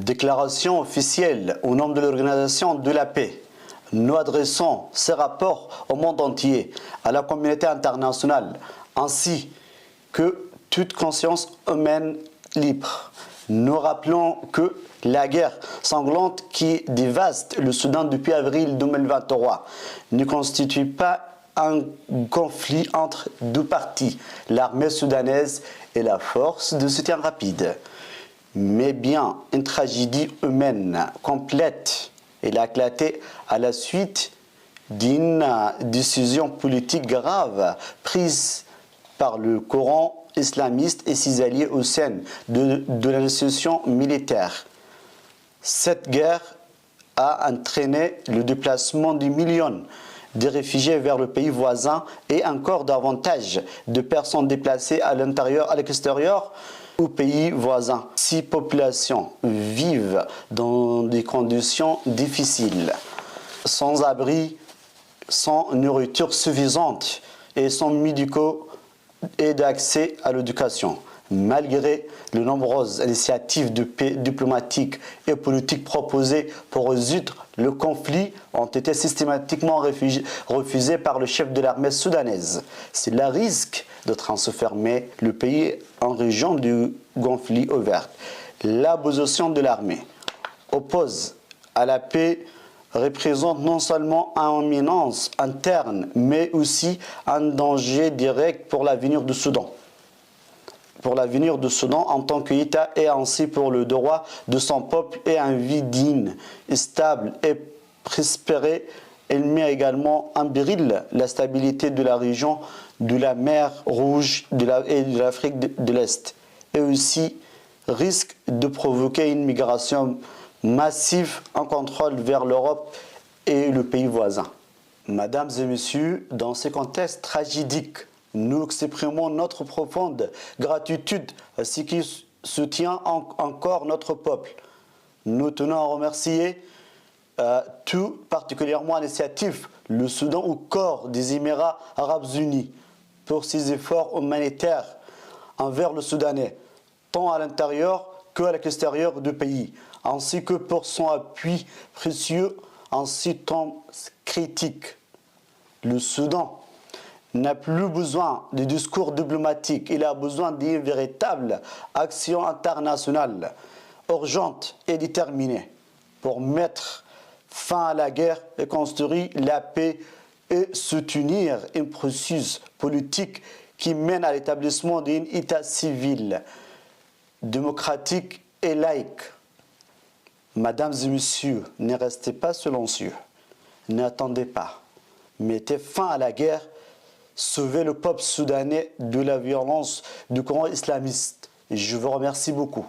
Déclaration officielle au nom de l'Organisation de la paix. Nous adressons ces rapports au monde entier, à la communauté internationale, ainsi que toute conscience humaine libre. Nous rappelons que la guerre sanglante qui dévaste le Soudan depuis avril 2023 ne constitue pas un conflit entre deux parties, l'armée soudanaise et la force de soutien rapide, mais bien une tragédie humaine complète. Elle a éclaté à la suite d'une décision politique grave prise par le Coran islamiste et ses alliés au sein de l'institution militaire. Cette guerre a entraîné le déplacement de millions de réfugiés vers le pays voisin et encore davantage de personnes déplacées à l'intérieur, à l'extérieur au pays voisin. Ces populations vivent dans des conditions difficiles, sans abri, sans nourriture suffisante et sans médicaux et d'accès à l'éducation. Malgré les nombreuses initiatives de paix diplomatiques et politiques proposées pour résoudre le conflit, ont été systématiquement refusées par le chef de l'armée soudanaise. Cela risque de transformer le pays en région du conflit ouvert. La position de l'armée oppose à la paix représente non seulement une menace interne, mais aussi un danger direct pour l'avenir du Soudan. Pour l'avenir du Soudan en tant qu'État et ainsi pour le droit de son peuple et une vie digne, stable et prospérée. Elle met également en péril la stabilité de la région de la mer Rouge et de l'Afrique de l'Est, et aussi risque de provoquer une migration massive en contrôle vers l'Europe et le pays voisin. Mesdames et messieurs, dans ce contexte tragédique, nous exprimons notre profonde gratitude à ceux qui soutiennent encore notre peuple. Nous tenons à remercier tout particulièrement l'initiative, le Soudan au corps des Émirats arabes unis pour ses efforts humanitaires envers le Soudanais, tant à l'intérieur qu'à l'extérieur du pays, ainsi que pour son appui précieux en ces temps critiques. Le Soudan n'a plus besoin de discours diplomatiques, il a besoin d'une véritable action internationale, urgente et déterminée, pour mettre fin à la guerre et construire la paix et soutenir un processus politique qui mène à l'établissement d'un État civil, démocratique et laïque. Mesdames et messieurs, ne restez pas silencieux, n'attendez pas, mettez fin à la guerre, sauvez le peuple soudanais de la violence du courant islamiste. Je vous remercie beaucoup.